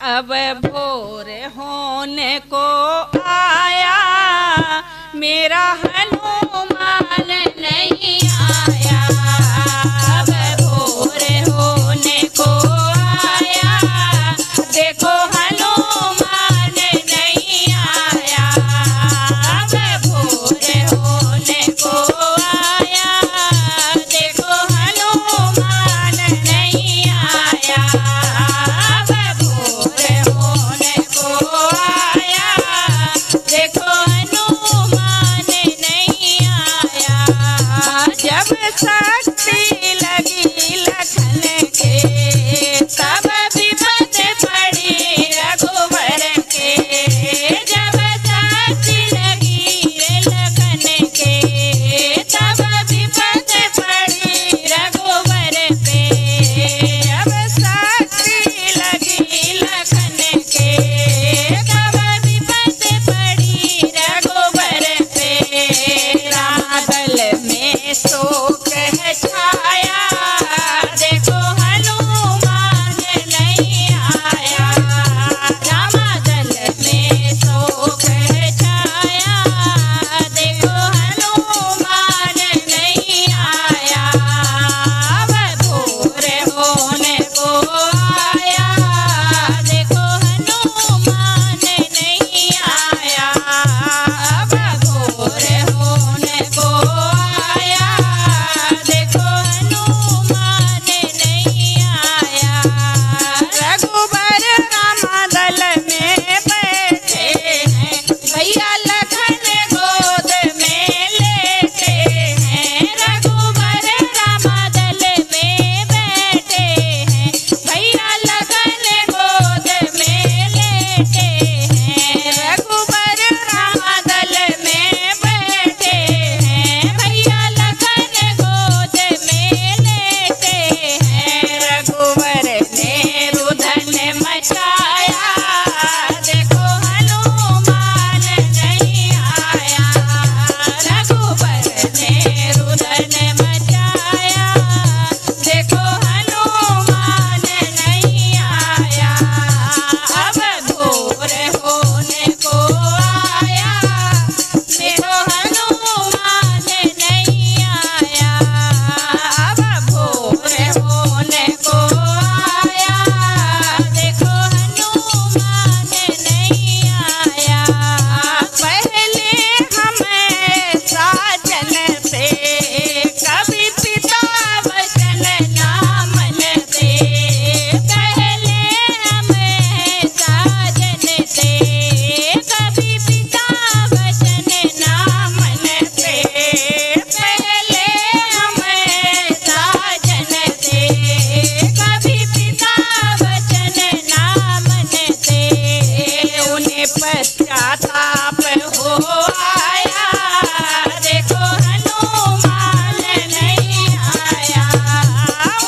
अब भोर होने को आया, मेरा हनुमान नहीं आया। अब भोर होने को आया, देखो हनुमान नहीं आया। अब भोर होने को आया, देखो हनुमान नहीं आया। अब भोर होने को आया, देखो हनुमान नहीं आया। जब शक्ति लगी लखन के, तब विपद पड़ी रघुवर के। जब शक्ति लगी लखन के, तब विपद पड़ी रघुवर पे। अब शक्ति लगी लखन के, तब विपद पड़ी रघुवर पे। रामदल में शोक है छाया, देखो हनुमान नहीं आया। रामदल में शोक है छाया, देखो हनुमान नहीं आया। अब भोर होने को आया, देखो हनुमान नहीं आया। अब भोर होने को आया, देखो हनुमान नहीं आया। रघुबर रामदल में बैठे हैं, भैया लखन गोद में लेटे हैं। रघुबर रामदल में बैठे हैं, भैया लखन गोद में लेटे हैं। रघुबर रामदल में बैठे हैं, भैया लखन गोद में लेटे हैं। रघुवर ने रुदन मचाया, देखो हनुमान नहीं आया। रघुवर ने रुदन मचाया, देखो हनुमान नहीं आया। अब भोर होने को आया, देखो हनुमान नहीं आया। अब भोर होने को आया, देखो हनुमान नहीं आया। पहले हमें साजन से कभी पिता वचन ना मनते। पहले हमें साजन से कभी पिता वचन ना मनते। पहले हमें साजन से कभी पिता वचन ना मनते। उन्हें पश्चाताप हो आया, देखो हनुमान नहीं आया।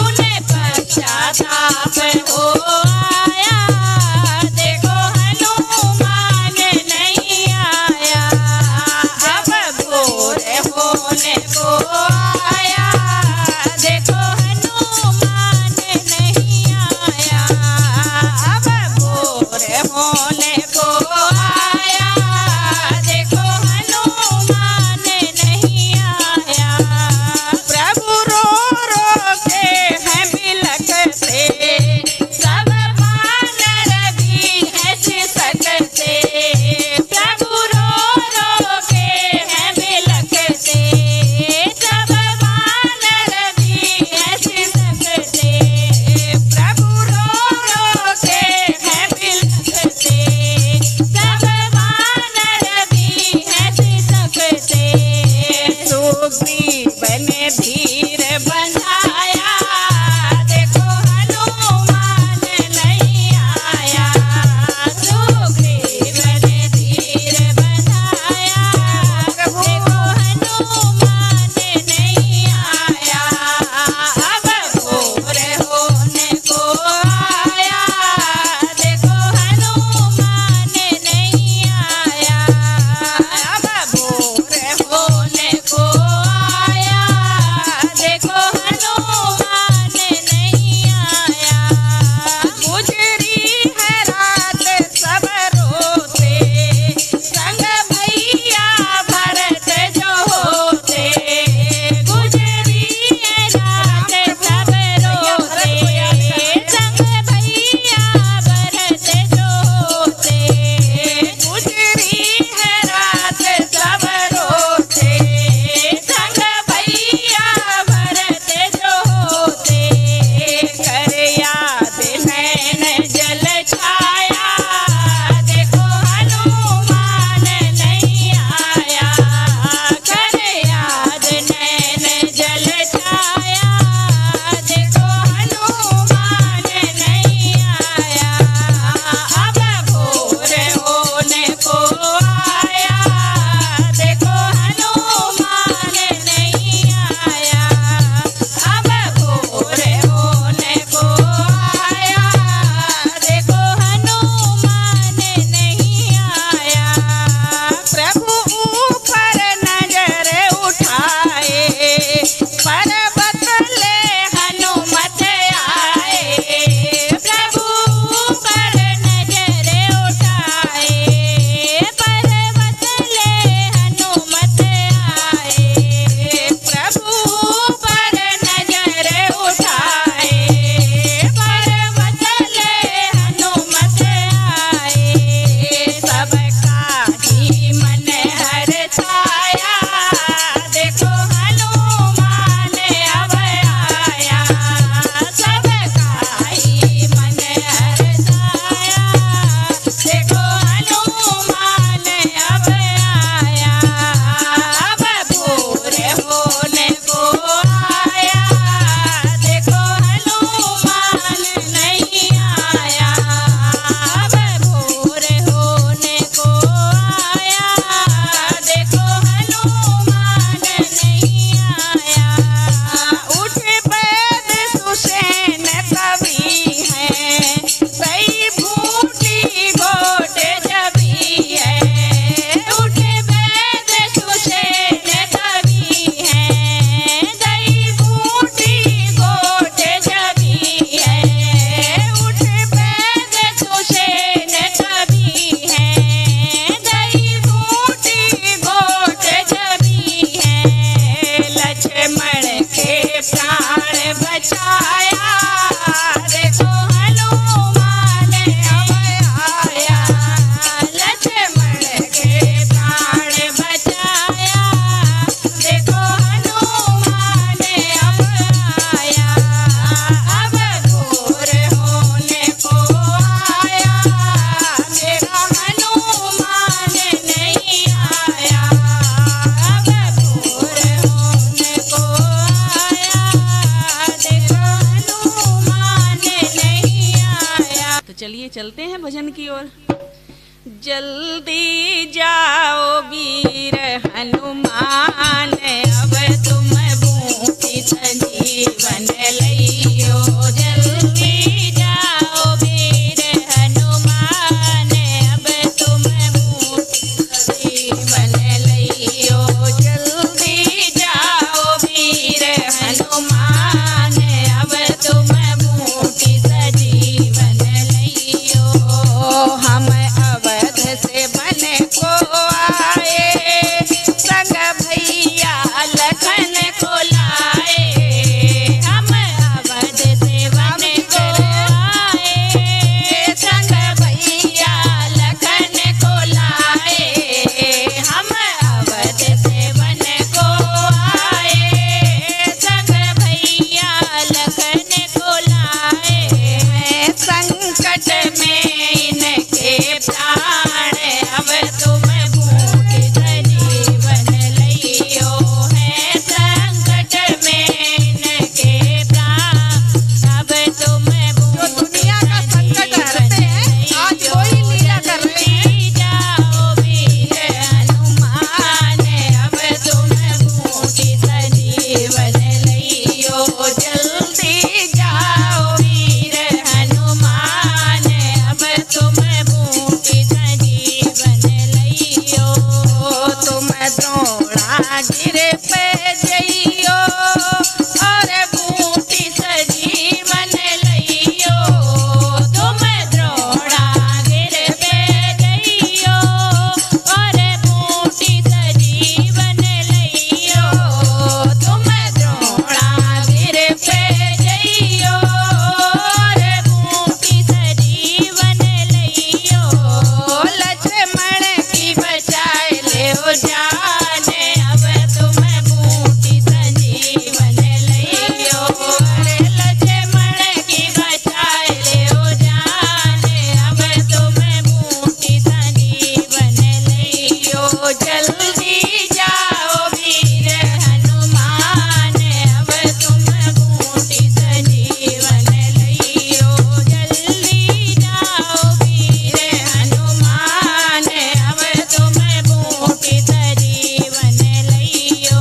उन्हें पश्चाताप हो आया, देखो हनुमान नहीं आया। अब भोर होने को आया, देखो हनुमान नहीं आया। अब भोर होने को आया, देखो हनुमान नहीं आया। प्रभु रो रो के हैं बिलखते, सब वानर भी हैं सिसकते। प्रभु रो रो के हैं बिलखते, सब वानर भी हैं सिसकते। प्रभु रो रो के हैं बिलखते, चलिए चलते हैं भजन की ओर। जल्दी जाओ वीर हनुमान, अब तुम बूटी संजीवन लइयो। जल्दी जाओ वीर हनुमान, अब तुम बूटी संजीवन लइयो। जल्दी जाओ वीर हनुमान, अब तुम बूटी संजीवन लइयो। हम अवध से बन को आए, संग भैया लखन को लाए। हम अवध से बन को आए, संग भैया लखन को लाए। हम अवध से बन को आए, संग भैया लखन को लाए। संकट में इनके प्राण, अब तुम बूटी संजीवन लइयो। है संकट में इनके प्राण, अब तुम बूटी संजीवन लइयो। जल्दी जाओ वीर हनुमान, अब तुम बूटी संजीवन लइयो। जल्दी जाओ वीर हनुमान, अब तुम बूटी संजीवन लइयो। तुम द्रोणागिर पे जइयो, और बूटी संजीवन लइयो। तुम द्रोणागिर पे जइयो, और बूटी संजीवन लइयो। तुम द्रोणागिर पे जइयो, और बूटी संजीवन लइयो। लक्ष्मण की बचाए ले हो जान, अब तुम बूटी संजीवन लइयो। अरे लक्ष्मण की बचाए ले हो जान, अब तुम बूटी संजीवन लइयो। जल्दी जाओ वीर हनुमान, अब तुम बूटी संजीवन लइयो। जल्दी जाओ वीर हनुमान, अब तुम बूटी संजीवन लइयो।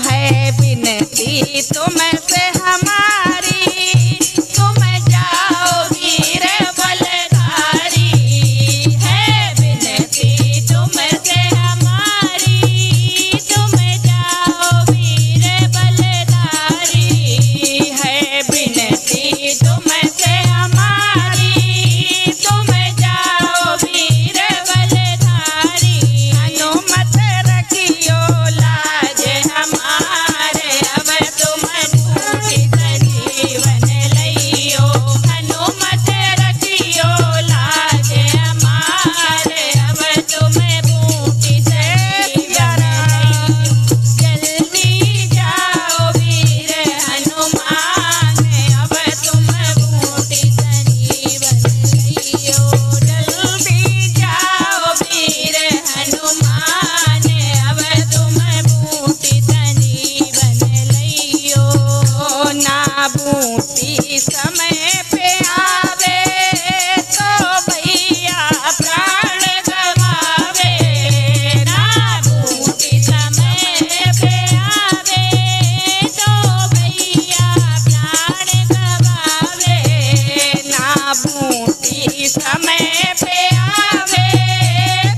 है विनती तुमसे हमारी, तुम जाओ वीर बलधारी। है विनती तुमसे हमारी, तुम जाओ वीर बलधारी। है विनती तुमसे हमारी, तुम जाओ वीर बलधारी। अनुमत रखियो लाज हमारे, अब तुम बूटी संजीवन लइयो। अनुमत रखियो लाज हमारे, अब तुम बूटी संजीवन लइयो। जल्दी जाओ वीर हनुमान, अब तुम बूटी संजीवन लइयो। जल्दी जाओ वीर हनुमान, अब तुम बूटी संजीवन लइयो। ना बूटी समय पे आवे, तो भैया प्राण गवावे। ना बूटी समय पे आवे, तो भैया प्राण गवावे। ना बूटी समय पे आवे,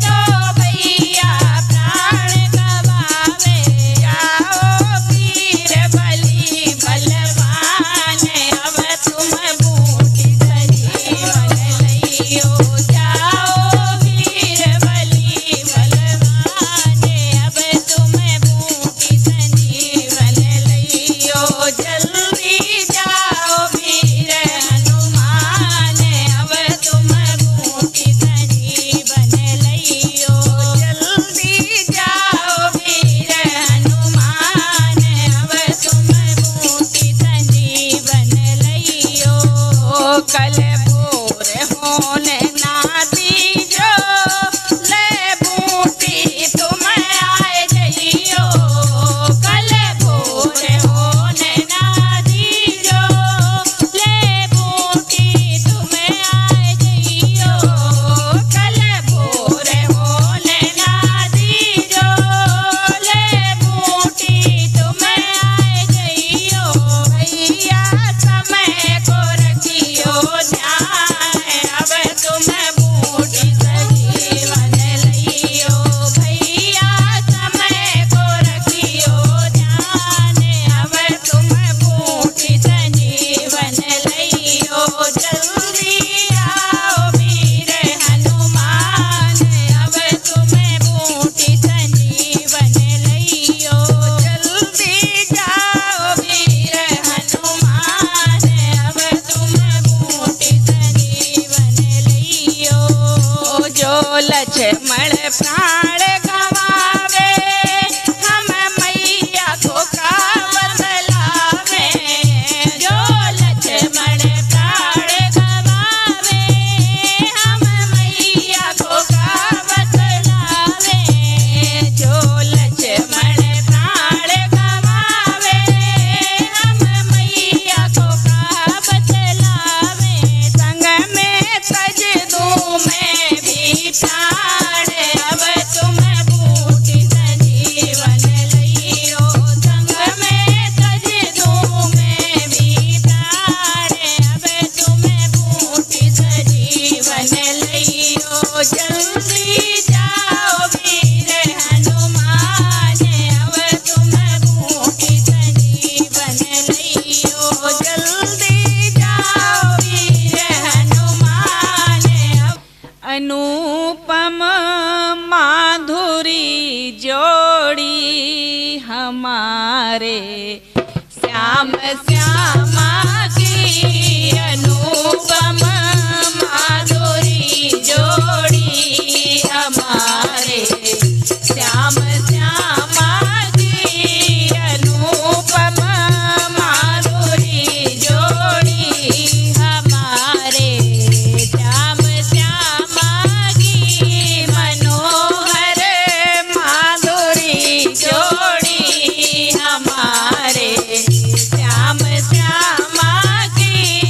तो भैया प्राण गवावे। जाओ वीर बली बलवान, अब तुम बूटी संजीवन लइयो। जाओ वीर बली बलवान, अब तुम बूटी संजीवन लइयो। जल्दी जाओ वीर हनुमान, अब तुम बूटी संजीवन लइयो। जल्दी जाओ वीर हनुमान, अब तुम बूटी संजीवन लइयो। कल भोर होने ना जो लक्ष्मण प्राण गवावे हम मैया को का बतलावे जो लक्ष्मण प्राण गवावे हम मैया को का बतलावे जो लक्ष्मण प्राण गवावे हम मैया को का बतलावे संग में तज दूं मैं भी प्राण अब तुम बूटी सजीवन लइयो संग में तज दूं मैं भी प्राण अब तुम बूटी सजीवन लइयो जल्दी जाओ वीर हनुमान अब तुम बूटी सजीवन लइयो जल्दी जाओ वीर हनुमान अनुपम माधुरी जोड़ी हमारे श्याम श्यामा की अनुपम माधुरी जोड़ी हमारे श्याम श्यामा की अनुपम माधुरी जोड़ी हमारे श्याम श्यामा की मनोहर माधुरी जोड़ी हमारे श्याम श्यामा की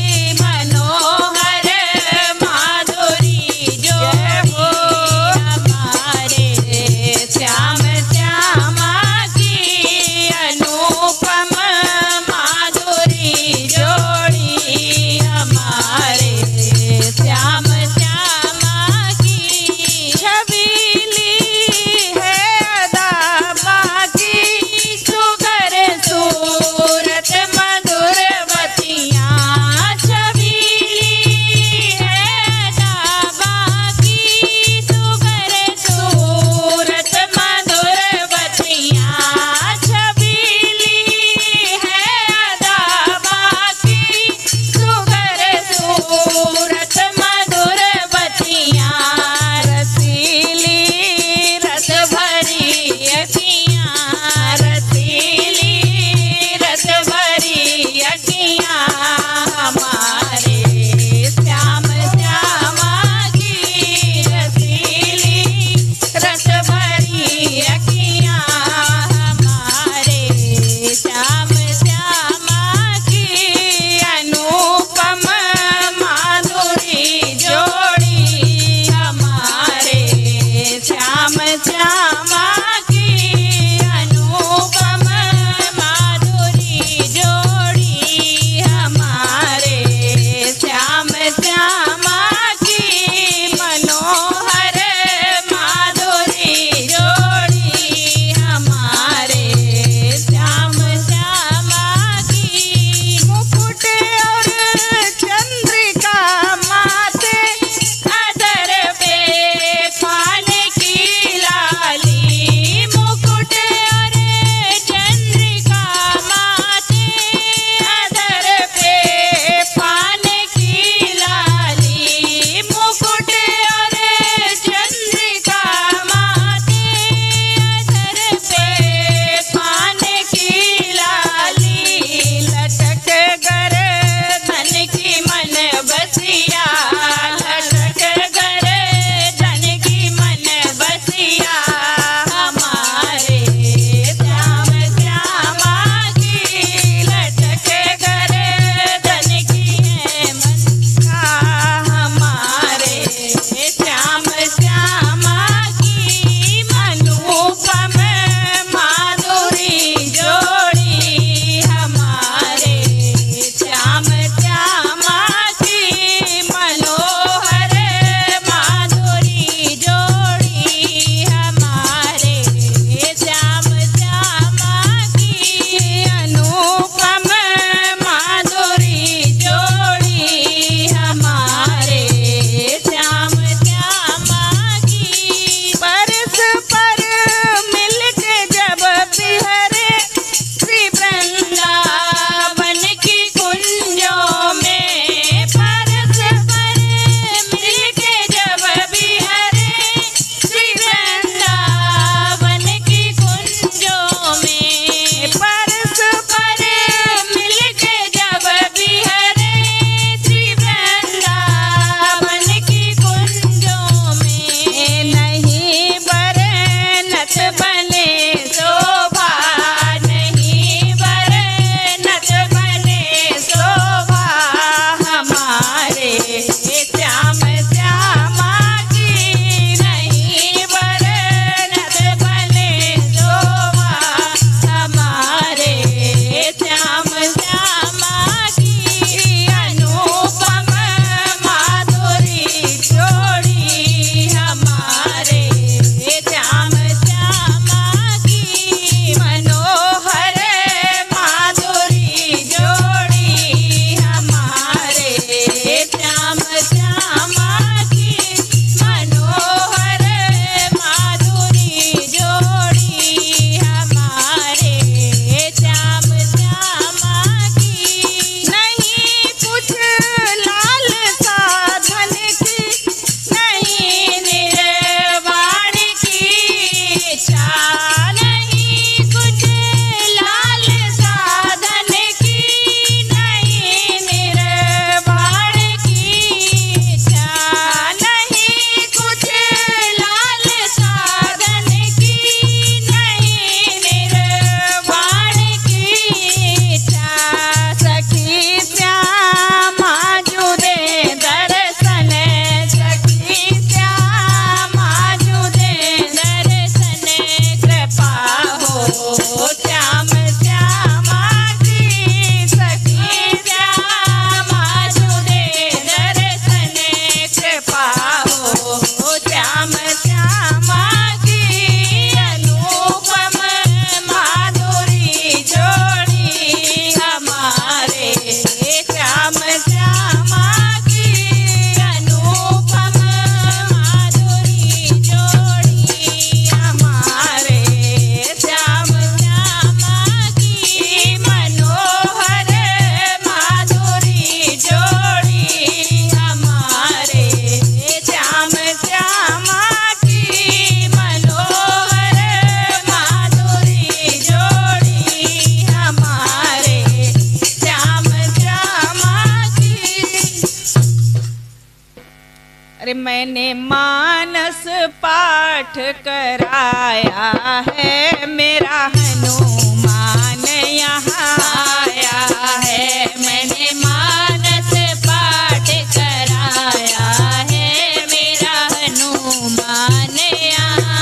मैंने मानस पाठ कराया है, मेरा हनुमान यहाँ आया है। मैंने मानस पाठ कराया है, मेरा हनुमान यहाँ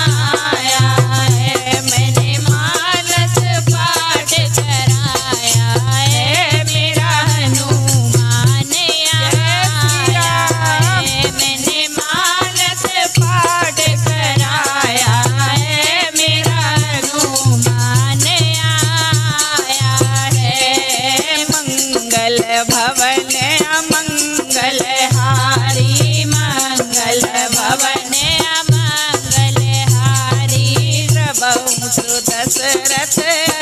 आया है। मैंने मानस पाठ कराया है, मेरा हनुमान यहाँ आया है। मैंने मानस पाठ कराया है, मेरा हनुमान आया है। मंगल भवन अमंगल हारी, मंगल भवन अमंगल हारी। द्रवहु सुदशरथ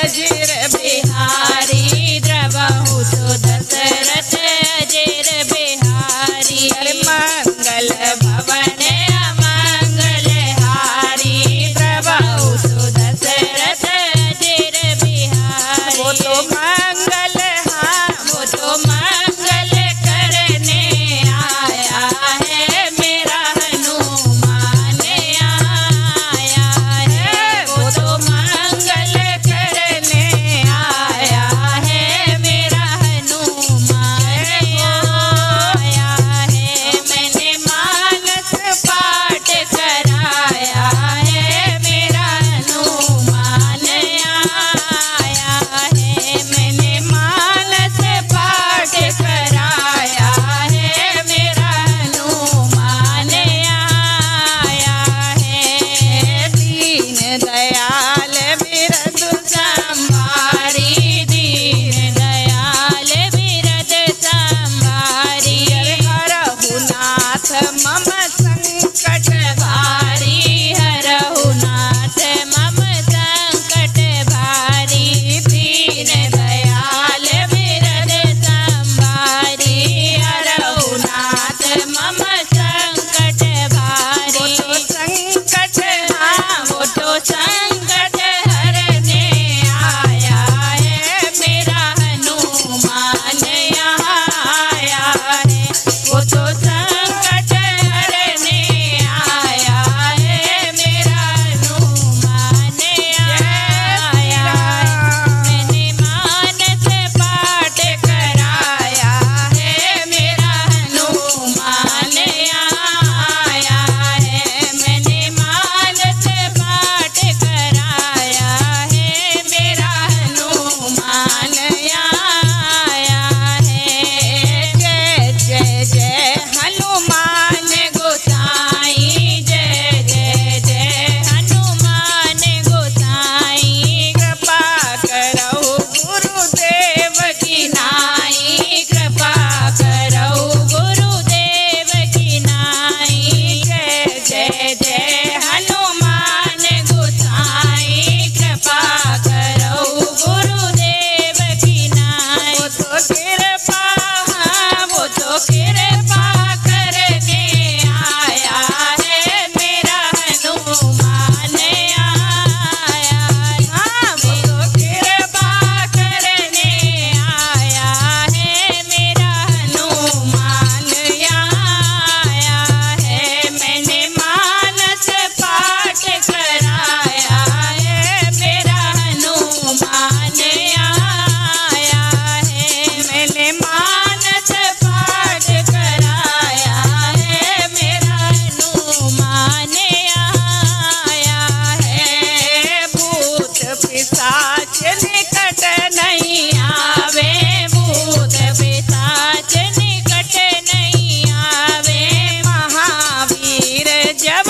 अजिर बिहारी, द्रवहु सुदशरथ अजिर बिहारी। मंगल भवन अमंगल हारी, द्रवहु सुदशरथ अजिर बिहारी। वो तो मंगल, हाँ वो तो मंगल करने आया है, मेरा हनुमान आया है। वो तो मंगल करने आया है, मेरा हनुमान आया है। मैंने मानस पाठ कराया है, मेरा हनुमान आया है। मैंने मानस पाठ कराया है, मेरा हनुमान आया है। दीन दयाल बिरद संभारी, दीन दयाल बिरद संभारी। हरहु नाथ मम संकट भारी, हरहु नाथ मम संकट भारी। दीन दयाल बिरद संभारी, हरहु नाथ मम संकट भारी। वो तो संकट, हाँ वो तो संकट हरने आया है, मेरा हनुमान यहाँ आया है। वो तो संकट हरने आया है, मेरा हनुमान आया है। मैंने मानस पाठ कराया है, मेरा हनुमान आया है। मैंने मानस पाठ कराया है, मेरा हनुमान आया है। जय जय जय हनुमान गोसाई, जय जय जय हनुमान गोसाई। कृपा करहु गुरुदेव की नाई, कृपा करहु गुरुदेव की नाई। जय जय जय हनुमान गोसाई, कृपा करहु गुरुदेव की नाई। वो तो कृपा, हाँ वो तो कृपा करने आया है, मेरा हनुमान आया है। हाँ वो तो कृपा करने आया है, मेरा हनुमान आया है। मैंने मानस पाठ कराया है, मेरा हनुमान आया है। मैंने मानस पाठ कराया है, मेरा हनुमान आया है। भूत पिशाच निकट नहीं आवे, भूत पिशाच निकट नहीं आवे। महावीर जब